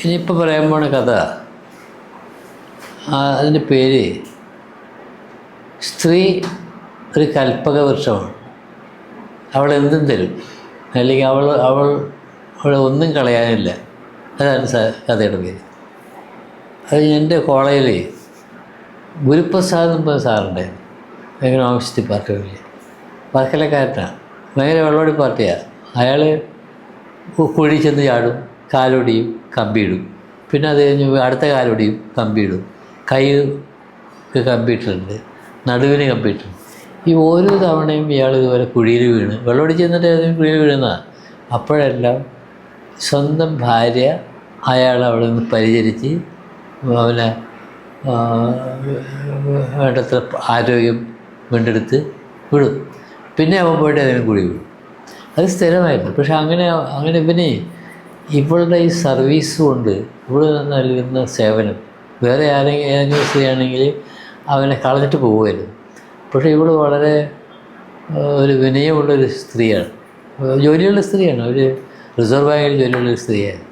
ഇനിയിപ്പോൾ പറയാൻ പോണ കഥ അതിൻ്റെ പേര് സ്ത്രീ ഒരു കൽപ്പക വൃക്ഷമാണ്. അവൾ എന്തും തരും, അല്ലെങ്കിൽ അവളെ ഒന്നും കളയാനില്ല. അതാണ് കഥയുടെ പേര്. അത് എൻ്റെ കോളേജിൽ ഗുരുപ്രസാദ് എന്ന് പറഞ്ഞ സാറുണ്ടായിരുന്നു. എക്കണോമിക്സ് ഡിപ്പാർട്ട്മെൻറ്റിൽ വർക്കലക്കാരനാണ്. ഭയങ്കര വെള്ളോടി പാർട്ടിയാണ്. അയാൾ കുഴി ചെന്ന് ചാടും, കാലൊടിയും കമ്പിയിടും. പിന്നെ അത് കഴിഞ്ഞ് അടുത്ത കാലൊടിയും കമ്പിയിടും. കൈ കമ്പിയിട്ടുണ്ട്, നടുവിന് കമ്പിയിട്ടുണ്ട്. ഈ ഓരോ തവണയും ഇയാൾ ഇതുപോലെ കുഴിയിൽ വീണ് വെള്ളമൊടി ചെന്നിട്ട് കുഴിയിൽ വീഴുന്നതാണ്. അപ്പോഴെല്ലാം സ്വന്തം ഭാര്യ അയാൾ അവിടെ നിന്ന് പരിചരിച്ച് അവനെ വേണ്ടത്ര ആരോഗ്യം വീണ്ടെടുത്ത് വിടും. പിന്നെ അവൻ പോയിട്ട് അതിന് കുഴി വിടും. അത് സ്ഥിരമായിരുന്നു. പക്ഷെ അങ്ങനെ ഇവളുടെ ഈ സർവീസ് കൊണ്ട് ഇവള് നൽകുന്ന സേവനം വേറെ ഏതെങ്കിലും സ്ത്രീയാണെങ്കിൽ അവനെ കളഞ്ഞിട്ട് പോകുമായിരുന്നു. പക്ഷേ ഇവൾ വളരെ ഒരു വിനയമുള്ളൊരു സ്ത്രീയാണ്, ജോലിയുള്ള സ്ത്രീയാണ്, ഒരു റിസർവ് ബാങ്കിൽ ജോലിയുള്ളൊരു സ്ത്രീയാണ്.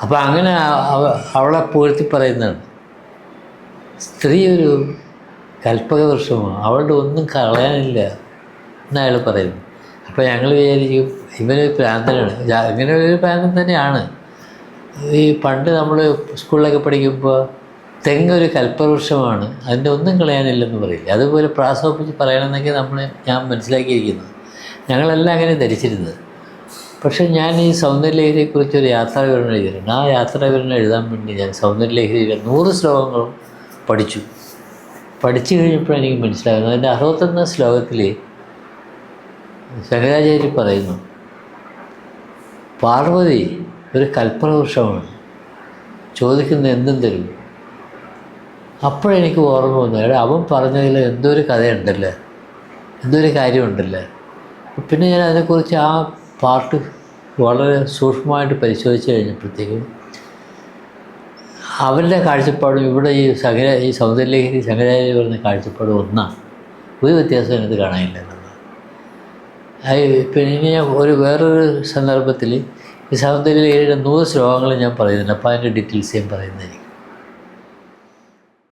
അപ്പോൾ അങ്ങനെ അവളെ പുകഴ്ത്തി പറയുന്നതാണ്. സ്ത്രീ ഒരു കൽപ്പക വൃക്ഷമാണ്, അവളുടെ ഒന്നും കളയാനില്ല എന്നയാൾ പറയുന്നു. അപ്പോൾ ഞങ്ങൾ വിചാരിക്കും ഇവനൊരു പ്രാന്തനാണ്. ഇങ്ങനെ ഒരു പ്രാന്തൻ തന്നെയാണ്. ഈ പണ്ട് നമ്മൾ സ്കൂളിലൊക്കെ പഠിക്കുമ്പോൾ തെങ്ങൊരു കൽപ്പവൃക്ഷമാണ്, അതിൻ്റെ ഒന്നും കളയാനില്ലെന്ന് പറയില്ല. അതുപോലെ പ്രാസോപ്പിച്ച് പറയണമെന്നൊക്കെ ഞാൻ മനസ്സിലാക്കിയിരിക്കുന്നത്. ഞങ്ങളെല്ലാം അങ്ങനെ ധരിച്ചിരുന്നത്. പക്ഷേ ഞാൻ ഈ സൗന്ദര്യലഹരിയെക്കുറിച്ചൊരു യാത്രാവിവരണം എഴുതിയിട്ടുണ്ട്. ആ യാത്രാവിവരണം എഴുതാൻ വേണ്ടി ഞാൻ സൗന്ദര്യലഹരിയിലെ 100 ശ്ലോകങ്ങളും പഠിച്ചു കഴിഞ്ഞപ്പോഴാണ് എനിക്ക് മനസ്സിലാകുന്നത്. അതിൻ്റെ 61 ശ്ലോകത്തിൽ ശങ്കരാചാര്യ പറയുന്നു, പാർവതി ഒരു കൽപ്പവൃക്ഷമാണ്, ചോദിക്കുന്ന എന്തും തരും. അപ്പോഴെനിക്ക് ഓർമ്മ വന്നു, അവൻ പറഞ്ഞതിൽ എന്തൊരു കഥയുണ്ടല്ലോ, എന്തൊരു കാര്യമുണ്ടല്ലോ. പിന്നെ ഞാൻ അതിനെക്കുറിച്ച് ആ പാർട്ട് വളരെ സൂക്ഷ്മമായിട്ട് പരിശോധിച്ച് കഴിഞ്ഞപ്പോഴത്തേക്കും അവരുടെ കാഴ്ചപ്പാടും ഇവിടെ ഈ സൗന്ദര്യലഹരി ശങ്കരാചാര്യ പറഞ്ഞ കാഴ്ചപ്പാടും ഒന്നാണ്. ഒരു വ്യത്യാസം അതിനകത്ത് കാണാനില്ല എന്നുള്ളത്. പിന്നെ ഇനി ഞാൻ വേറൊരു സന്ദർഭത്തിൽ ഈ സൗന്ദര്യലഹരിയുടെ 100 ശ്ലോകങ്ങൾ ഞാൻ പറയുന്നുണ്ട്. അപ്പോൾ അതിൻ്റെ ഡീറ്റെയിൽസ് ഞാൻ പറയുന്നതായിരിക്കും.